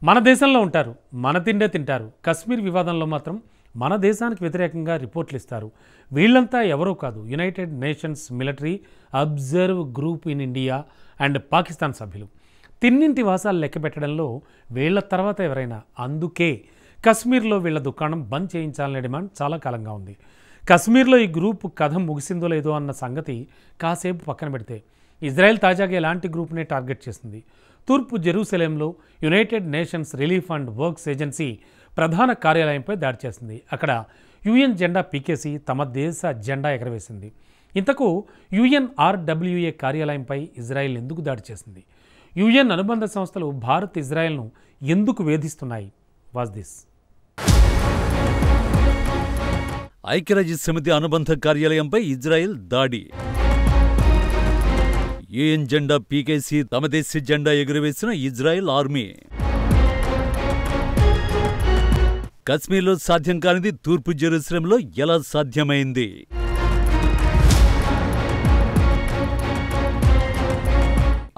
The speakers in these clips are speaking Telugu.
మన దేశంలో ఉంటారు, మన తిండే తింటారు. కశ్మీర్ వివాదంలో మాత్రం మన దేశానికి వ్యతిరేకంగా రిపోర్ట్లు ఇస్తారు. వీళ్ళంతా ఎవరో కాదు, United Nations military observe group in India and Pakistan సభ్యులు. తిన్నింటి వాసాలు లెక్క పెట్టడంలో వీళ్ల తర్వాత ఎవరైనా. అందుకే కశ్మీర్లో వీళ్ల దుకాణం బంద్ చేయించాలనే డిమాండ్ చాలా కాలంగా ఉంది. కశ్మీర్లో ఈ గ్రూప్ కథ ముగిసిందో లేదో అన్న సంగతి కాసేపు పక్కన పెడితే, ఇజ్రాయెల్ తాజాగా ఎలాంటి గ్రూప్నే టార్గెట్ చేసింది. తూర్పు జెరూసలేంలో United Nations Relief and Works Agency ప్రధాన కార్యాలయంపై దాడి చేసింది. అక్కడ యుఎన్ జెండా పీకేసి తమ దేశ జెండా ఎగరవేసింది. ఇంతకు యుఎన్ఆర్డబ్ల్యూఏ కార్యాలయంపై ఇజ్రాయెల్ ఎందుకు దాడి చేసింది? యుఎన్ అనుబంధ సంస్థలు భారత్ ఇజ్రాయెల్ను ఎందుకు వేధిస్తున్నాయి? Was this. ఐక్యరాజ్య సమితి అనుబంధ కార్యాలయంపై ఇజ్రాయెల్ దాడి. యుఎన్ జెండా పీకేసి తమ దేశ జెండా ఎగురవేసిన ఇజ్రాయెల్ ఆర్మీ. కశ్మీర్లో సాధ్యం కానిది తూర్పు జెరూసలేంలో ఎలా సాధ్యమైంది?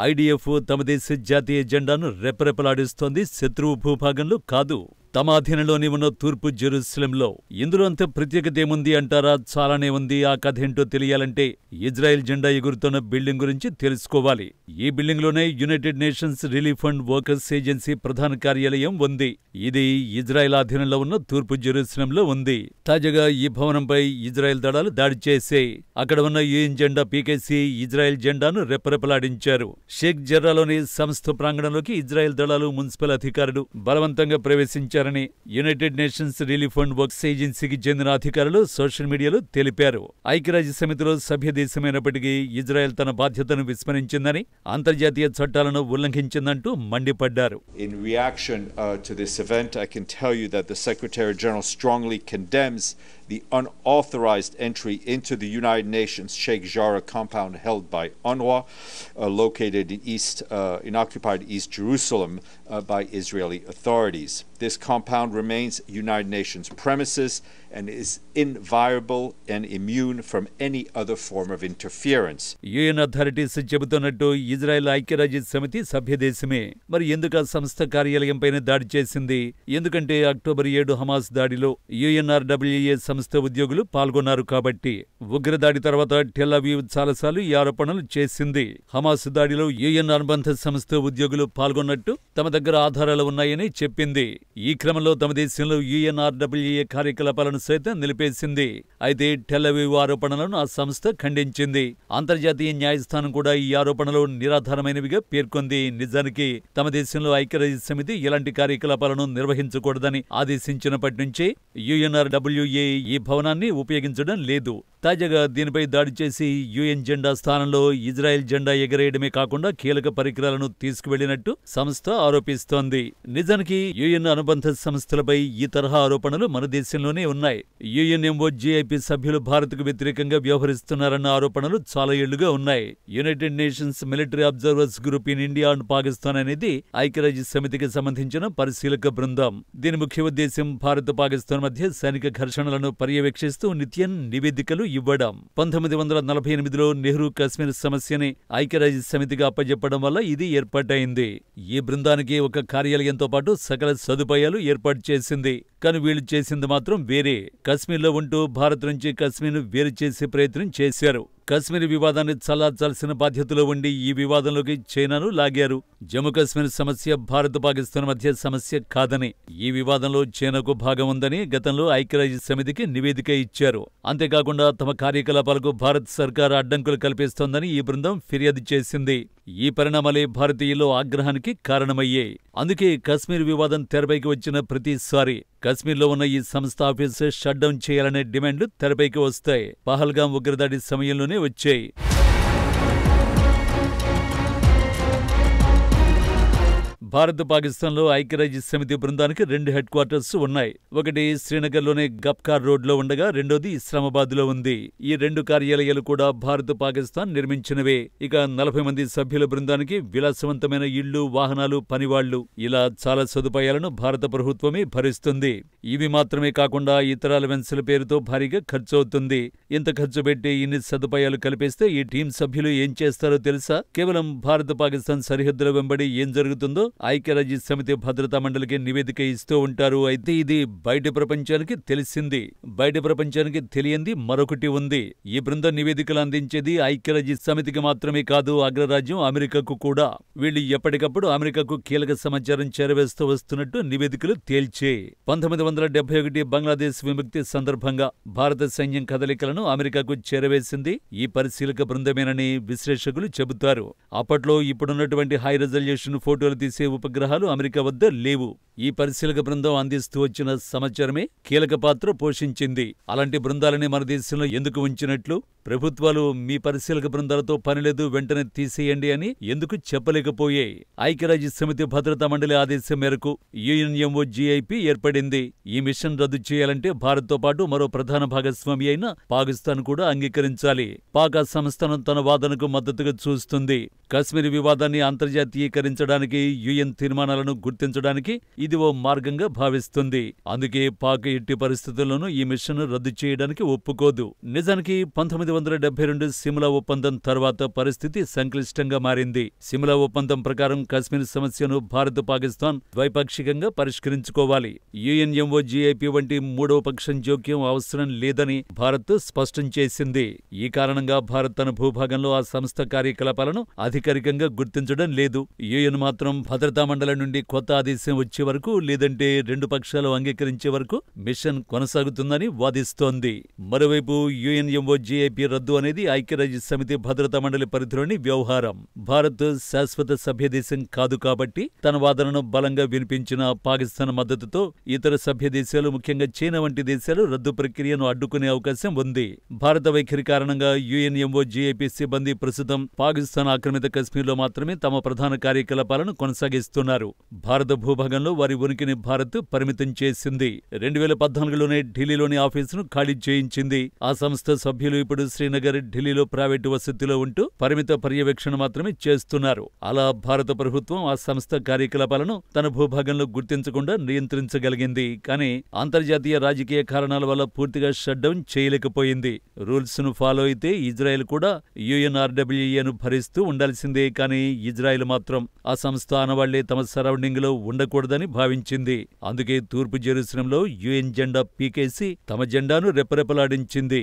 ఐడిఎఫ్ తమ దేశ జాతీయ జెండాను రెపరెపలాడిస్తోంది. శత్రువు భూభాగంలో కాదు, తమ అధీనంలోనే ఉన్న తూర్పు జెరూసలేంలో. ఇందులో అంత ప్రత్యేకత ఏముంది అంటారా? చాలానే ఉంది. ఆ కథ ఏంటో తెలియాలంటే ఇజ్రాయెల్ జెండా ఎగురుతున్న బిల్డింగ్ గురించి తెలుసుకోవాలి. ఈ బిల్డింగ్లోనే United Nations Relief and Workers Agency ప్రధాన కార్యాలయం ఉంది. ఇది ఇజ్రాయెల్ అధీనంలో ఉన్న తూర్పు జెరూసలేంలో ఉంది. తాజాగా ఈ భవనంపై ఇజ్రాయెల్ దళాలు దాడి చేసే అక్కడ ఉన్న యుఎన్ జెండా పీకేసి ఇజ్రాయెల్ జెండాను రెపరెపలాడించారు. షేక్ జర్రాలోని సంస్థ ప్రాంగణంలోకి ఇజ్రాయెల్ దళాలు, మున్సిపల్ అధికారులు బలవంతంగా ప్రవేశించారు. United Nations Relief and works ఏజెన్సీకి చెందిన అధికారులు సోషల్ మీడియాలో తెలిపారు. ఐక్యరాజ్య సమితిలో సభ్య దేశమైనప్పటికీ ఇజ్రాయెల్ తన బాధ్యతను విస్మరించిందని, అంతర్జాతీయ చట్టాలను ఉల్లంఘించిందంటూ మండిపడ్డారు. In reaction to this event, I can tell you that the Secretary General strongly condemns the unauthorized entry into the United Nations Sheikh Jarrah compound held by UNRWA, located in occupied East Jerusalem by Israeli authorities. This compound remains United Nations premises and is inviolable and immune from any other form of interference. UN authorities చెబుతున్నట్టు ఇజ్రాయెల్ ఐక్యరాజ్య సమితి సభ్యదేశమే. మరి ఎందుకు ఆ సంస్థ కార్యాలయంపైన దాడి చేసింది? ఎందుకంటే అక్టోబర్ 7 హమాస్ దాడిలో యుఎన్ఆర్డబ్ల్యూఏ సంస్థ ఉద్యోగులు పాల్గొన్నారు కాబట్టి. ఉగ్రదాడి తర్వాత టెల్ అవీవ్ చాలాసార్లు ఈ ఆరోపణలు చేసింది. హమాస్ దాడిలో యుఎన్ అనుబంధ సంస్థ ఉద్యోగులు పాల్గొన్నట్టు తమ దగ్గర ఆధారాలు ఉన్నాయని చెప్పింది. ఈ క్రమంలో తమ దేశంలో యుఎన్ఆర్డబ్ల్యూఏ కార్యకలాపాలను సైతం నిలిపేసింది. అయితే టెల్ అవీవ్ ఆరోపణలను ఆ సంస్థ ఖండించింది. అంతర్జాతీయ న్యాయస్థానం కూడా ఈ ఆరోపణలు నిరాధారమైనవిగా పేర్కొంది. నిజానికి తమ దేశంలో ఐక్యరాజ్య సమితి ఇలాంటి కార్యకలాపాలను నిర్వహించకూడదని ఆదేశించినప్పటి నుంచే యుఎన్ఆర్డబ్ల్యూఏ ఈ భవనాన్ని ఉపయోగించడం లేదు. తాజాగా దీనిపై దాడి చేసి యుఎన్ జెండా స్థానంలో ఇజ్రాయెల్ జెండా ఎగరేయడమే కాకుండా కీలక పరికరాలను తీసుకువెళ్లినట్టు సంస్థ ఆరోపిస్తోంది. నిజానికి యుఎన్ అనుబంధ సంస్థలపై ఈ తరహా ఆరోపణలు మన దేశంలోనే ఉన్నాయి. యుఎన్ఎంఓజీఐపీ సభ్యులు భారత్కు వ్యతిరేకంగా వ్యవహరిస్తున్నారన్న ఆరోపణలు చాలా ఏళ్లుగా ఉన్నాయి. United Nations Military Observers Group in India and Pakistan అనేది ఐక్యరాజ్య సమితికి సంబంధించిన పరిశీలక బృందం. దీని ముఖ్య ఉద్దేశం భారత్, పాకిస్తాన్ మధ్య సైనిక ఘర్షణలను పర్యవేక్షిస్తూ నిత్యం నివేదికలు ఇవ్వడం. 1948లో నెహ్రూ కశ్మీర్ సమస్యని ఐక్యరాజ్య సమితిగా అప్పజెప్పడం వల్ల ఇది ఏర్పాటైంది. ఈ బృందానికి ఒక కార్యాలయంతో పాటు సకల సదుపాయాలు ఏర్పాటు చేసింది. కానీ వీళ్లు చేసింది మాత్రం వేరే. కశ్మీర్లో ఉంటూ భారత్ నుంచి కశ్మీర్ను వేరు చేసే ప్రయత్నం చేశారు. కశ్మీర్ వివాదాన్ని చల్లార్చాల్సిన బాధ్యతలో ఉండి ఈ వివాదంలోకి చైనాను లాగారు. జమ్మూ కశ్మీర్ సమస్య భారత్, పాకిస్తాన్ మధ్య సమస్య కాదని, ఈ వివాదంలో చైనాకు భాగం ఉందని గతంలో ఐక్యరాజ్య సమితికి నివేదిక ఇచ్చారు. అంతేకాకుండా తమ కార్యకలాపాలకు భారత్ సర్కార్ అడ్డంకులు కల్పిస్తోందని ఈ బృందం ఫిర్యాదు చేసింది. ఈ పరిణామాలే భారతీయుల్లో ఆగ్రహానికి కారణమయ్యాయి. అందుకే కశ్మీర్ వివాదం తెరపైకి వచ్చిన ప్రతిసారి కశ్మీర్లో ఉన్న ఈ సంస్థ ఆఫీసు షట్ డౌన్ చేయాలనే డిమాండ్లు తెరపైకి వస్తాయి. పహల్గాం ఉగ్రదాడి సమయంలోనే వచ్చాయి. భారత్, పాకిస్తాన్లో ఐక్యరాజ్య సమితి బృందానికి 2 హెడ్ క్వార్టర్స్ ఉన్నాయి. ఒకటి శ్రీనగర్లోని గప్కార్ రోడ్లో ఉండగా రెండోది ఇస్లామాబాద్లో ఉంది. ఈ 2 కార్యాలయాలు కూడా భారత్, పాకిస్తాన్ నిర్మించినవే. ఇక 40 మంది సభ్యుల బృందానికి విలాసవంతమైన ఇళ్లు, వాహనాలు, పనివాళ్లు, ఇలా చాలా సదుపాయాలను భారత ప్రభుత్వమే భరిస్తుంది. ఇవి మాత్రమే కాకుండా ఇతర అలవెన్సుల పేరుతో భారీగా ఖర్చవుతుంది. ఇంత ఖర్చు పెట్టి ఇన్ని సదుపాయాలు కల్పిస్తే ఈ టీం సభ్యులు ఏం చేస్తారో తెలుసా? కేవలం భారత్, పాకిస్తాన్ సరిహద్దుల వెంబడి ఏం జరుగుతుందో ఐక్యరాజ్య సమితి భద్రతా మండలికి నివేదిక ఇస్తూ ఉంటారు. అయితే ఇది బయట ప్రపంచానికి తెలిసింది. బయట ప్రపంచానికి తెలియంది మరొకటి ఉంది. ఈ బృందం నివేదికలు అందించేది ఐక్యరాజ్య సమితికి మాత్రమే కాదు, అగ్రరాజ్యం అమెరికాకు కూడా. వీళ్ళు ఎప్పటికప్పుడు అమెరికాకు కీలక సమాచారం చేరవేస్తూ వస్తున్నట్టు నివేదికలు తేల్చే. 1971 బంగ్లాదేశ్ విముక్తి సందర్భంగా భారత సైన్యం కదలికలను అమెరికాకు చేరవేసింది ఈ పరిశీలక బృందమేనని విశ్లేషకులు చెబుతారు. అప్పట్లో ఇప్పుడున్నటువంటి హై రిజల్యూషన్ ఫోటోలు తీసే ఉపగ్రహాలు అమెరికా వద్ద లేవు. ఈ పరిశీలక బృందం అందిస్తూ వచ్చిన సమాచారమే కీలక పాత్ర పోషించింది. అలాంటి బృందాలని మన దేశంలో ఎందుకు ఉంచినట్లు? ప్రభుత్వాలు మీ పరిశీలక బృందాలతో పనిలేదు, వెంటనే తీసేయండి అని ఎందుకు చెప్పలేకపోయాయి? ఐక్యరాజ్య సమితి భద్రతా మండలి ఆదేశం మేరకు UNMOGIP ఏర్పడింది. ఈ మిషన్ రద్దు చేయాలంటే భారత్తో పాటు మరో ప్రధాన భాగస్వామి అయిన పాకిస్తాన్ కూడా అంగీకరించాలి. పాక్ ఆ సంస్థను తన వాదనకు మద్దతుగా చూస్తుంది. కశ్మీర్ వివాదాన్ని అంతర్జాతీయకరించడానికి UN తీర్మానాలను గుర్తించడానికి ఇది ఓ మార్గంగా భావిస్తుంది. అందుకే పాక్ ఎట్టి పరిస్థితుల్లోనూ ఈ మిషన్ రద్దు చేయడానికి ఒప్పుకోదు. నిజానికి 1972 సిమ్లా ఒప్పందం తర్వాత పరిస్థితి సంక్లిష్టంగా మారింది. సిమ్లా ఒప్పందం ప్రకారం కశ్మీర్ సమస్యను భారత్ పాకిస్తాన్ ద్వైపాక్షికంగా పరిష్కరించుకోవాలి. UNMOGIP వంటి మూడవ పక్షం జోక్యం అవసరం లేదని భారత్ స్పష్టం చేసింది. ఈ కారణంగా భారత్ తన భూభాగంలో ఆ సంస్థ కార్యకలాపాలను అధికారికంగా గుర్తించడం లేదు. UN మాత్రం భద్రతా మండలి నుండి కొత్త ఆదేశం వచ్చే వరకు, లేదంటే రెండు పక్షాలు అంగీకరించే వరకు మిషన్ కొనసాగుతుందని వాదిస్తోంది. మరోవైపు UNMOGIP రద్దు అనేది ఐక్యరాజ్య సమితి భద్రతా మండలి పరిధిలోని వ్యవహారం. భారత్ శాశ్వత సభ్యదేశం కాదు కాబట్టి తన వాదనను బలంగా వినిపించిన పాకిస్తాన్ మద్దతుతో ఇతర సభ్యదేశాలు, ముఖ్యంగా చైనా వంటి దేశాలు రద్దు ప్రక్రియను అడ్డుకునే అవకాశం ఉంది. భారత వైఖరి కారణంగా UNMOGIP సిబ్బంది ప్రస్తుతం పాకిస్తాన్ ఆక్రమిత కశ్మీర్లో మాత్రమే తమ ప్రధాన కార్యకలాపాలను కొనసాగిస్తున్నారు. భారత భూభాగంలో వారి ఉనికిని భారత్ పరిమితం చేసింది. 2014లోనే ఢిల్లీలోని ఆఫీసును ఖాళీ చేయించింది. ఆ సంస్థ సభ్యులు ఇప్పుడు శ్రీనగర్, ఢిల్లీలో ప్రైవేటు వసతిలో ఉంటూ పరిమిత పర్యవేక్షణ మాత్రమే చేస్తున్నారు. అలా భారత ప్రభుత్వం ఆ సంస్థ కార్యకలాపాలను తన భూభాగంలో గుర్తించకుండా నియంత్రించగలిగింది. కానీ అంతర్జాతీయ రాజకీయ కారణాల వల్ల పూర్తిగా షట్ డౌన్ చేయలేకపోయింది. రూల్స్ ను ఫాలో అయితే ఇజ్రాయెల్ కూడా UNRWAను భరిస్తూ ఉండాల్సిందే. కానీ ఇజ్రాయెల్ మాత్రం ఆ సంస్థ ఆనవాళ్లే తమ సరౌండింగ్ లో ఉండకూడదని భావించింది. అందుకే తూర్పు జెరూసలంలో UN జెండా పీకేసి తమ జెండాను రెపరెపలాడించింది.